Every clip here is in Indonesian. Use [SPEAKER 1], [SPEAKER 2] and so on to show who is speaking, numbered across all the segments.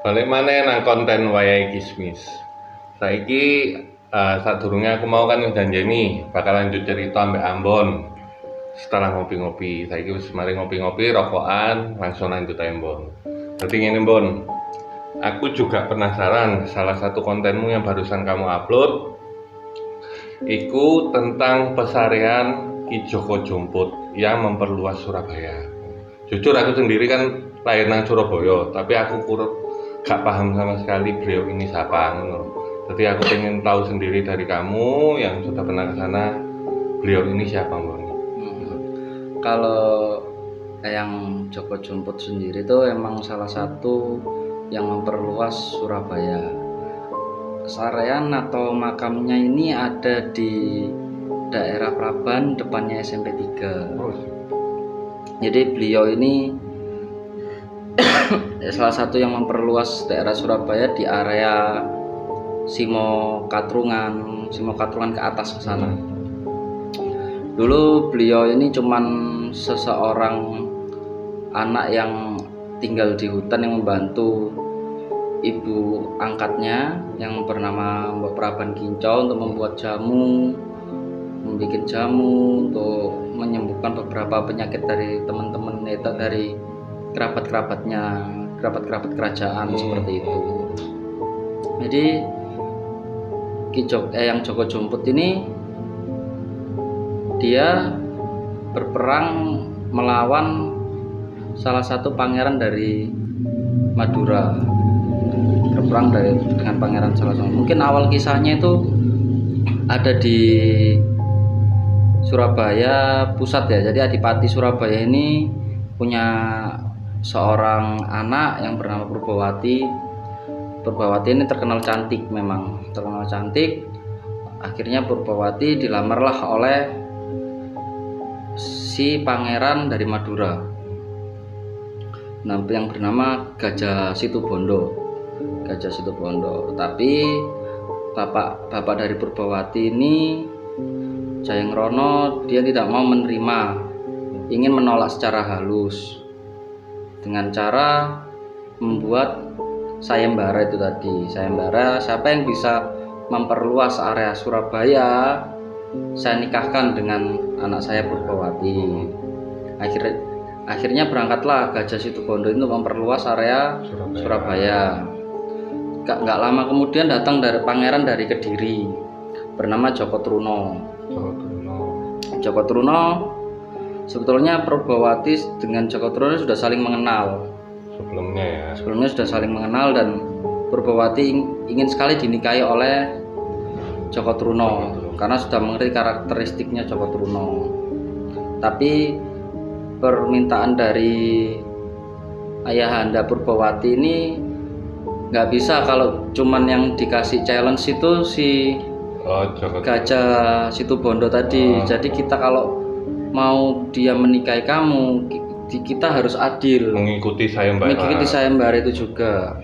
[SPEAKER 1] Balik maneh nang konten wayahe kismis. Saiki sadurunge aku mau kan janjeni bakal lanjut cerita ambek Ambon. Setelah ngopi-ngopi, saiki wis mari ngopi-ngopi, rokokan, langsung lanjut ae, Mbon. Dadi ngene, Mbon. Aku juga penasaran salah satu kontenmu yang barusan kamu upload iku tentang pesarian Ki Joko Jomput yang memperluas Surabaya. Jujur aku sendiri kan lahir nang Surabaya, tapi aku gak paham sama sekali beliau ini siapa ngono. Jadi aku pengen tahu sendiri dari kamu yang sudah pernah ke sana, beliau ini siapa, Mbak?
[SPEAKER 2] Kalau yang Joko Jomput sendiri itu emang salah satu yang memperluas Surabaya. Sarean atau makamnya ini ada di daerah Praban, depannya SMP 3. Jadi beliau ini salah satu yang memperluas daerah Surabaya di area Simo Katrungan ke atas ke sana. Dulu beliau ini cuman seseorang anak yang tinggal di hutan yang membantu ibu angkatnya yang bernama Mbak Praban Kincau untuk membuat jamu, membuat jamu untuk menyembuhkan beberapa penyakit dari teman-teman dari kerabat kerajaan seperti itu. Jadi yang Joko Jomput ini dia berperang melawan salah satu pangeran dari Madura, berperang dengan pangeran salah satu. Mungkin awal kisahnya itu ada di Surabaya pusat ya. Jadi Adipati Surabaya ini punya seorang anak yang bernama Purbawati. Purbawati ini terkenal cantik, memang terkenal cantik. Akhirnya Purbawati dilamarlah oleh si pangeran dari Madura, yang bernama Gajah Situbondo. Tapi bapak dari Purbawati ini, Jayangrono, dia tidak mau menerima, ingin menolak secara halus dengan cara membuat sayembara itu tadi. Sayembara, siapa yang bisa memperluas area Surabaya, saya nikahkan dengan anak saya Purbawati. Akhirnya berangkatlah Gajah Situbondo itu memperluas area Surabaya. Gak lama kemudian datang dari pangeran dari Kediri bernama Joko Truno. Sebetulnya Purbawati dengan Joko Truno sudah saling mengenal sebelumnya sudah saling mengenal, dan Purbawati ingin sekali dinikahi oleh Joko Truno karena sudah mengerti karakteristiknya Joko Truno. Tapi permintaan dari ayahanda Purbawati ini nggak bisa kalau cuman yang dikasih challenge itu si Gajah Situbondo tadi. Jadi kita kalau mau dia menikahi kamu, kita harus adil, mengikuti sayembara itu juga.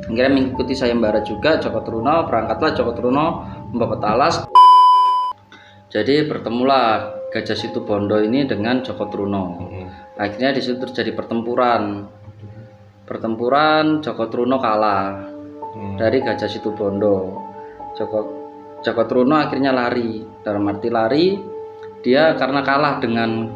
[SPEAKER 2] Akhirnya mengikuti sayembara juga Joko Truno. Berangkatlah Joko Truno membawa petalas. Jadi bertemulah Gajah Situbondo ini dengan Joko Truno. Akhirnya di situ terjadi pertempuran. Joko Truno kalah dari Gajah Situbondo. Joko Truno akhirnya lari. Dalam arti lari, dia karena kalah dengan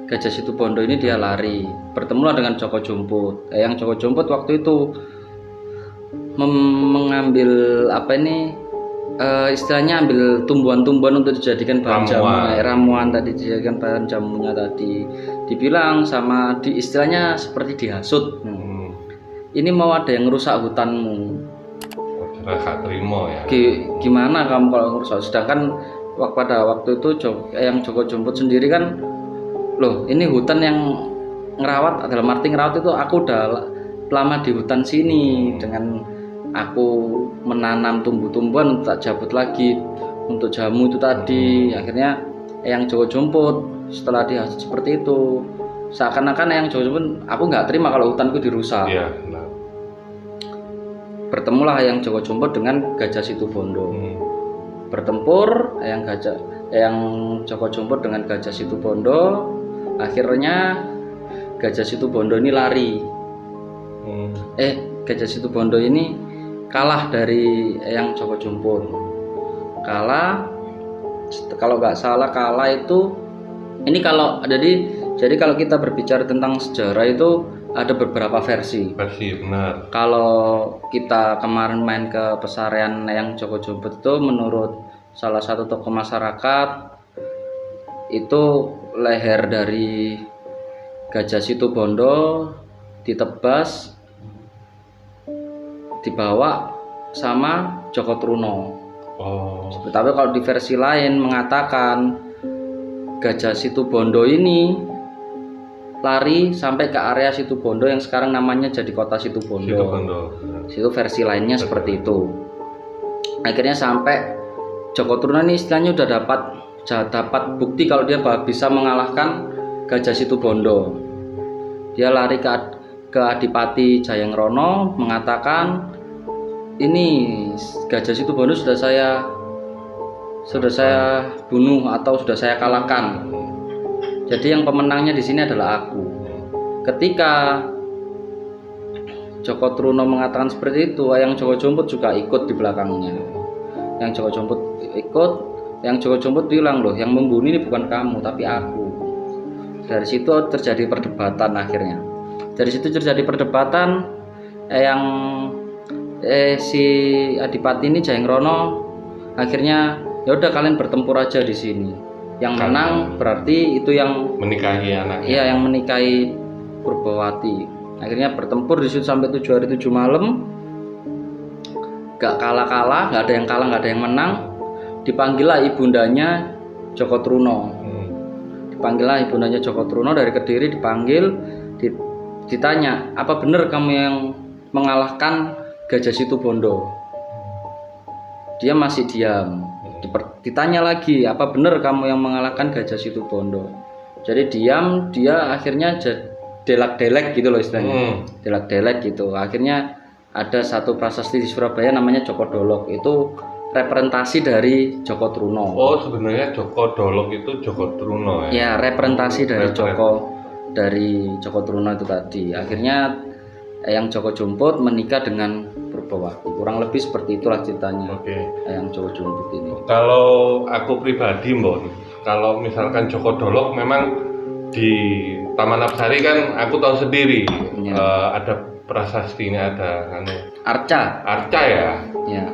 [SPEAKER 2] Gajah Situbondo ini, dia lari. Bertemulah dengan Joko Jomput. Yang Joko Jomput waktu itu mengambil istilahnya ambil tumbuhan-tumbuhan untuk dijadikan bahan ramuan tadi, dijadikan bahan jamunya tadi. Dibilang istilahnya seperti dihasut. Ini mau ada yang merusak hutanmu.
[SPEAKER 1] Gak terima ya.
[SPEAKER 2] Gimana kamu kalau merusak? Sedangkan pada waktu itu yang Joko Jomput sendiri kan, loh ini hutan yang ngerawat, dalam arti ngerawat itu aku udah lama di hutan sini dengan aku menanam tumbuh-tumbuhan, tak cabut lagi untuk jamu itu tadi. Akhirnya yang Joko Jomput setelah dihasut seperti itu, seakan-akan yang Joko Jomput, aku nggak terima kalau hutanku dirusak.
[SPEAKER 1] Iya,
[SPEAKER 2] Bertemulah yang Joko Jomput dengan Gajah Situbondo. Bertempur yang Joko Jomput dengan Gajah Situbondo. Akhirnya Gajah Situbondo ini lari. Gajah Situbondo ini kalah dari Eyang Joko Jumput. Kalah, kalau nggak salah kalah itu, ini kalau jadi kalau kita berbicara tentang sejarah itu ada beberapa versi.
[SPEAKER 1] Benar.
[SPEAKER 2] Kalau kita kemarin main ke pesarian Eyang Joko Jumput itu, menurut salah satu tokoh masyarakat itu leher dari Gajah Situbondo ditebas, dibawa sama Joko Truno. Tapi kalau di versi lain mengatakan Gajah Situbondo ini lari sampai ke area Situbondo yang sekarang namanya jadi kota Situbondo. Itu versi lainnya seperti itu. Akhirnya sampai Joko Truno ini istilahnya udah dapat bukti kalau dia bisa mengalahkan Gajah Situbondo. Dia lari ke Adipati Jayengrono mengatakan, ini Gajah Situbondo sudah saya bunuh atau sudah saya kalahkan. Jadi yang pemenangnya di sini adalah aku. Ketika Joko Truno mengatakan seperti itu, Eyang Joko Jumput juga ikut di belakangnya. Yang Joko Jumput ikut, yang Joko Jumput bilang, loh yang membunuh ini bukan kamu tapi aku. Dari situ terjadi perdebatan akhirnya. Dari situ terjadi perdebatan, si Adipati ini Jayengrono akhirnya ya udah kalian bertempur aja di sini. Yang menang berarti itu yang
[SPEAKER 1] menikahi anaknya.
[SPEAKER 2] Iya, yang menikahi Purbawati. Akhirnya bertempur di situ sampai 7 hari 7 malam. Gak kalah, gak ada yang kalah, gak ada yang menang. Dipanggillah ibundanya Joko Truno. Dipanggillah ibundanya Joko Truno dari Kediri, dipanggil, ditanya, apa benar kamu yang mengalahkan Gajah Situbondo? Dia masih diam. Ditanya lagi, apa benar kamu yang mengalahkan Gajah Situbondo? Jadi diam, dia akhirnya delak-delek gitu loh istilahnya. Delak-delek gitu. Akhirnya ada satu prasasti di Surabaya namanya Joko Dolok. Itu representasi dari Joko Truno.
[SPEAKER 1] Oh, sebenarnya Joko Dolok itu Joko Truno ya?
[SPEAKER 2] Ya, representasi dari Joko Truno itu tadi. Akhirnya Eyang Joko Jumput menikah dengan Purbawati. Kurang lebih seperti itulah ceritanya. Eyang Joko Jumput ini.
[SPEAKER 1] Kalau aku pribadi, Mbon, kalau misalkan Joko Dolok memang di Taman Apsari kan aku tahu sendiri ada prasastinya, ada Arca ya.
[SPEAKER 2] Ya.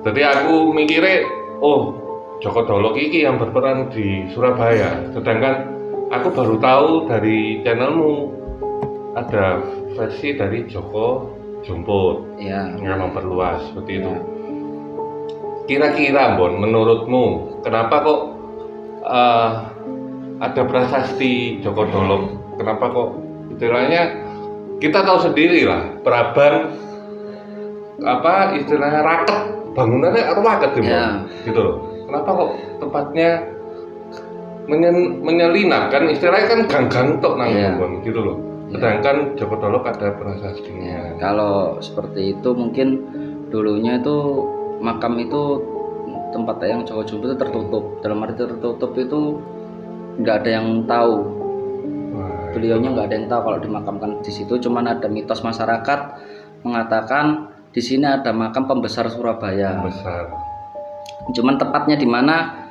[SPEAKER 1] Jadi aku mikirnya, oh Joko Dolok ini yang berperan di Surabaya. Sedangkan aku baru tahu dari channelmu ada versi dari Joko Jumput yang memperluas seperti itu. Kira-kira, Bon, menurutmu kenapa kok ada prasasti Joko Dolok? Kenapa kok istilahnya kita tahu sendiri lah, Praban istilahnya raket, bangunannya raket gitu loh. Kenapa kok tempatnya menyelinap kan, istilahnya kan gang-gang tok nang gitu loh. Sedangkan Joko Dolok ada prasastinya.
[SPEAKER 2] Kalau seperti itu mungkin dulunya itu makam itu tempat Eyang Joko Jumput itu tertutup. Dalam arti tertutup itu nggak ada yang tahu. Beliaunya nggak ada yang tahu kalau dimakamkan di situ. Cuman ada mitos masyarakat mengatakan di sini ada makam pembesar Surabaya. Cuman tepatnya di mana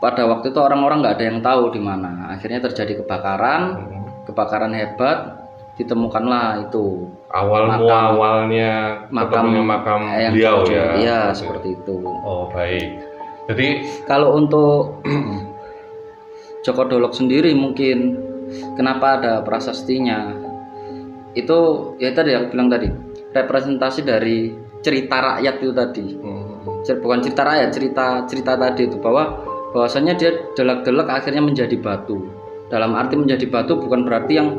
[SPEAKER 2] pada waktu itu orang-orang nggak ada yang tahu di mana. Akhirnya terjadi kebakaran hebat, ditemukanlah itu
[SPEAKER 1] awalnya makam beliau ya.
[SPEAKER 2] Iya, seperti itu.
[SPEAKER 1] Oh, baik. Jadi
[SPEAKER 2] kalau untuk Joko Dolok sendiri mungkin kenapa ada prasastinya? Itu ya tadi aku bilang tadi, representasi dari cerita rakyat itu tadi. Bukan cerita rakyat, cerita tadi itu bahwasanya dia delak-delak akhirnya menjadi batu. Dalam arti menjadi batu bukan berarti yang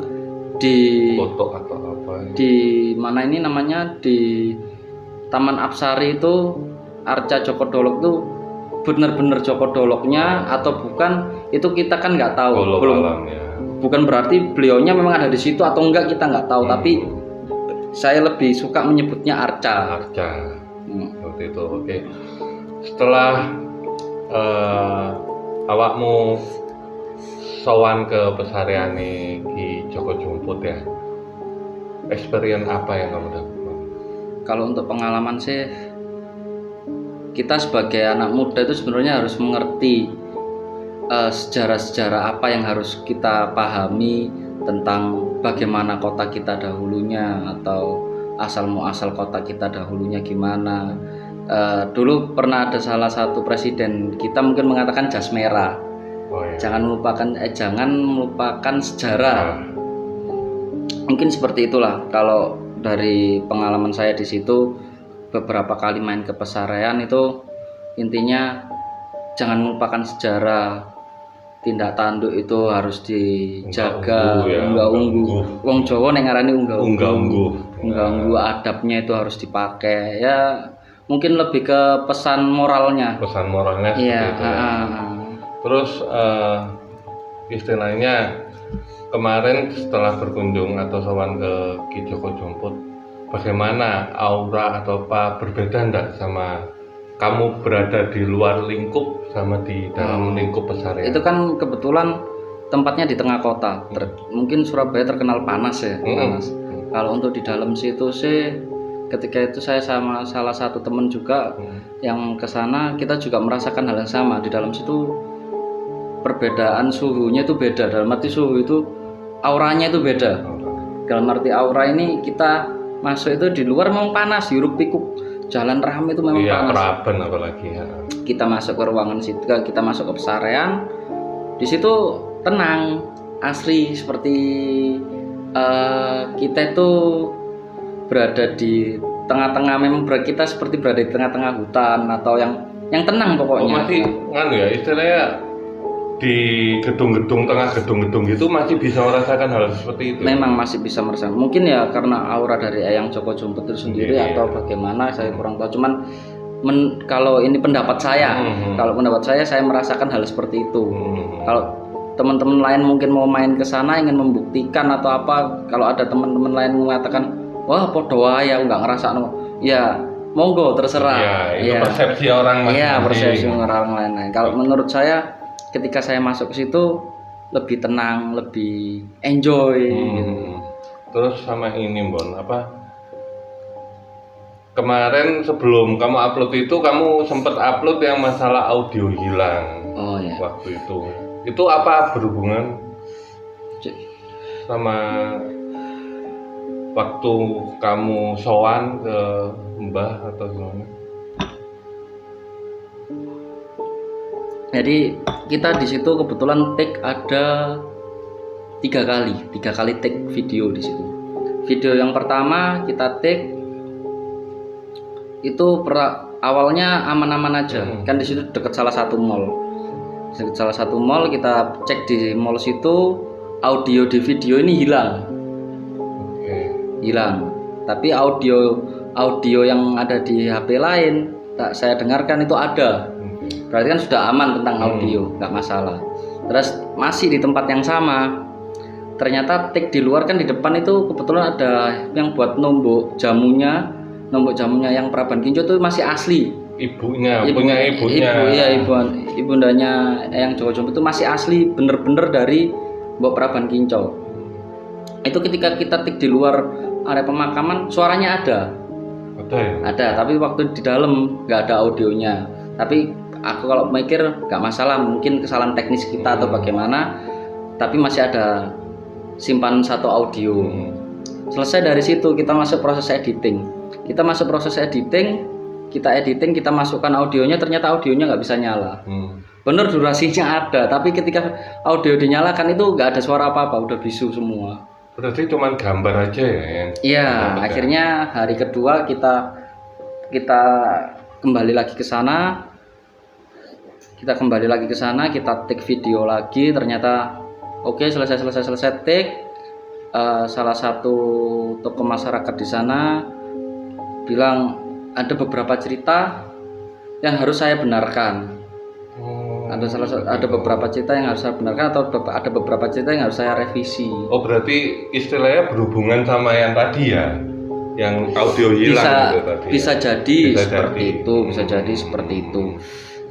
[SPEAKER 2] di
[SPEAKER 1] foto atau apa
[SPEAKER 2] di mana ini namanya di Taman Apsari itu Arca Joko Dolok itu benar-benar Joko Doloknya atau bukan, itu kita kan nggak tahu. Bukan berarti beliaunya memang ada di situ atau enggak, kita nggak tahu. Tapi saya lebih suka menyebutnya Arca.
[SPEAKER 1] Seperti itu. Oke. Setelah awakmu sowan ke pesariane Ki Joko Jumput ya, experience apa yang kamu dapat?
[SPEAKER 2] Kalau untuk pengalaman sih, kita sebagai anak muda itu sebenarnya harus mengerti sejarah-sejarah apa yang harus kita pahami tentang bagaimana kota kita dahulunya, atau asal muasal kota kita dahulunya gimana. Dulu pernah ada salah satu presiden kita mungkin mengatakan jas merah.
[SPEAKER 1] Oh, ya.
[SPEAKER 2] Jangan melupakan sejarah. Mungkin seperti itulah. Kalau dari pengalaman saya di situ, beberapa kali main ke Pesarean itu intinya jangan melupakan sejarah. Tindak tanduk itu harus dijaga, unggah-ungguh. Wong Jawa ning ngarani unggah-ungguh. Adabnya itu harus dipakai. Ya, mungkin lebih ke pesan moralnya.
[SPEAKER 1] Pesan moralnya seperti itu. Ya. Terus istilahnya kemarin setelah berkunjung atau sowan ke Ki Joko Jomput, bagaimana aura atau apa berbeda enggak sama kamu berada di luar lingkup sama di dalam lingkup Pesarean? Itu
[SPEAKER 2] kan kebetulan tempatnya di tengah kota. Mungkin Surabaya terkenal panas ya, panas. Kalau untuk di dalam situ sih, ketika itu saya sama salah satu teman juga yang kesana, kita juga merasakan hal yang sama. Di dalam situ perbedaan suhunya itu beda. Dalam arti suhu itu auranya itu beda. Dalam arti aura ini, kita masuk itu di luar memang panas, hiruk pikuk. Jalan ramai itu memang panas.
[SPEAKER 1] Praben apalagi ya.
[SPEAKER 2] Kita masuk ke ruangan situ, kita masuk ke Pesarean. Di situ tenang, asri, seperti kita itu berada di tengah-tengah. Memang kita seperti berada di tengah-tengah hutan atau yang tenang pokoknya.
[SPEAKER 1] Masih nganu ya, istilahnya di gedung-gedung, tengah gedung-gedung gitu masih bisa merasakan hal seperti itu.
[SPEAKER 2] Memang masih bisa merasakan. Mungkin ya karena aura dari Eyang Joko Jomput itu sendiri atau bagaimana, saya kurang tahu. Cuman kalau ini pendapat saya, kalau pendapat saya merasakan hal seperti itu. Kalau teman-teman lain mungkin mau main ke sana ingin membuktikan atau apa, kalau ada teman-teman lain mengatakan, wah podo wae ya nggak ngerasa, ya monggo terserah.
[SPEAKER 1] Ya, itu persepsi orang lain.
[SPEAKER 2] Iya, persepsi orang lain. Kalau menurut saya, ketika saya masuk ke situ lebih tenang, lebih enjoy gitu.
[SPEAKER 1] Terus sama ini Bon, kemarin sebelum kamu upload itu, kamu sempat upload yang masalah audio hilang.
[SPEAKER 2] Oh ya.
[SPEAKER 1] Waktu itu apa berhubungan sama waktu kamu sowan ke Mbah atau gimana?
[SPEAKER 2] Jadi kita di situ kebetulan take ada tiga kali take video di situ. Video yang pertama kita take itu awalnya aman-aman aja, kan di situ dekat salah satu mall. Dekat salah satu mall, kita cek di mall situ, audio di video ini hilang. Hilang. Tapi audio yang ada di HP lain saya dengarkan itu ada. Berarti kan sudah aman tentang audio, nggak masalah. Terus masih di tempat yang sama, ternyata take di luar, kan di depan itu kebetulan ada yang buat nombok jamunya yang Praban Kinco itu masih asli. Ibundanya yang Joko Jomput itu masih asli, bener-bener dari Mbok Praban Kinco. Itu ketika kita take di luar area pemakaman, suaranya ada. Ada, tapi waktu di dalam nggak ada audionya. Tapi aku kalau mikir nggak masalah, mungkin kesalahan teknis kita atau bagaimana, tapi masih ada simpan satu audio. Selesai dari situ kita masuk proses editing. Kita masukkan audionya, ternyata audionya nggak bisa nyala. Bener durasinya ada, tapi ketika audio dinyalakan itu nggak ada suara apa-apa, udah bisu semua.
[SPEAKER 1] Berarti cuma gambar aja ya?
[SPEAKER 2] Iya, akhirnya hari kedua kita kembali lagi ke sana. Kita take video lagi, ternyata oke, selesai take. Salah satu tokoh masyarakat di sana bilang ada beberapa cerita yang harus saya benarkan. Ada beberapa cerita yang harus saya benarkan, atau ada beberapa cerita yang harus saya revisi.
[SPEAKER 1] Oh, berarti istilahnya berhubungan sama yang tadi ya, yang audio hilang
[SPEAKER 2] bisa jadi seperti itu.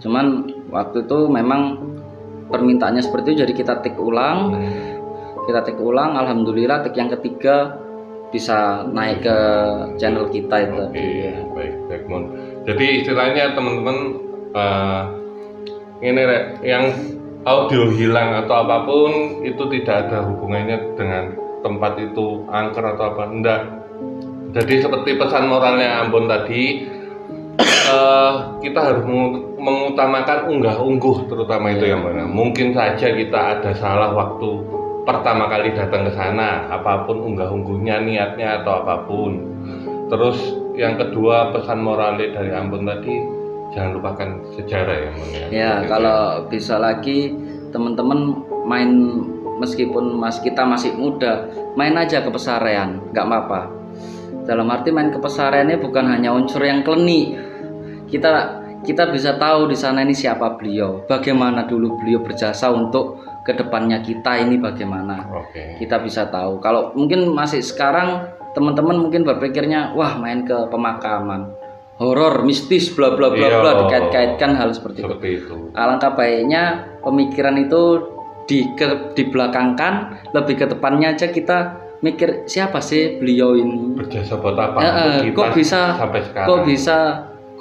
[SPEAKER 2] Cuman waktu itu memang permintaannya seperti itu, jadi kita take ulang. Alhamdulillah take yang ketiga bisa naik ke channel kita itu
[SPEAKER 1] Oke,
[SPEAKER 2] tadi ya.
[SPEAKER 1] baik Mon. Jadi istilahnya teman-teman ini Rek, yang audio hilang atau apapun itu tidak ada hubungannya dengan tempat itu angker atau apa, enggak. Jadi seperti pesan moralnya Ambon tadi, kita harus mengutamakan unggah-ungguh terutama itu yang mana. Mungkin saja kita ada salah waktu pertama kali datang ke sana, apapun unggah-ungguhnya, niatnya atau apapun. Terus yang kedua pesan moralnya dari Ambon tadi, jangan lupakan sejarah ya Mon ya.
[SPEAKER 2] Ya, kalau bisa lagi teman-teman main, meskipun kita masih muda, main aja ke pesarean, nggak apa-apa. Dalam arti main ke pesareannya bukan hanya unsur yang klenik. Kita bisa tahu di sana ini siapa beliau, bagaimana dulu beliau berjasa untuk kedepannya kita ini bagaimana.
[SPEAKER 1] Oke.
[SPEAKER 2] Kita bisa tahu. Kalau mungkin masih sekarang teman-teman mungkin berpikirnya, wah main ke pemakaman, horor, mistis, bla bla bla bla, dikait-kaitkan hal seperti
[SPEAKER 1] itu.
[SPEAKER 2] Alangkah baiknya pemikiran itu dibelakangkan, lebih ke depannya aja kita mikir siapa sih beliau ini,
[SPEAKER 1] berjasa buat apa untuk kita sampai sekarang,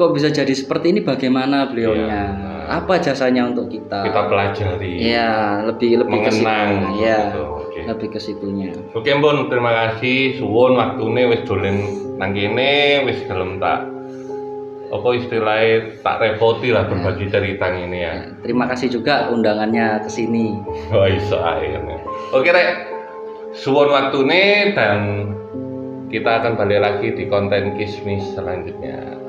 [SPEAKER 2] kok bisa jadi seperti ini, bagaimana beliaunya, apa jasanya untuk kita
[SPEAKER 1] pelajari,
[SPEAKER 2] ya lebih
[SPEAKER 1] mengenang
[SPEAKER 2] ke ya
[SPEAKER 1] gitu. Okay.
[SPEAKER 2] Lebih ke situnya.
[SPEAKER 1] Oke Mbon, terima kasih suwun waktune wis dolen nang kene, wis gelem tak apa istilahnya tak repoti lah berbagi cerita ini ya.
[SPEAKER 2] Terima kasih juga undangannya ke sini.
[SPEAKER 1] Oh iso akhirnya. Oke Rek, suwun waktune dan kita akan balik lagi di konten Kismis selanjutnya.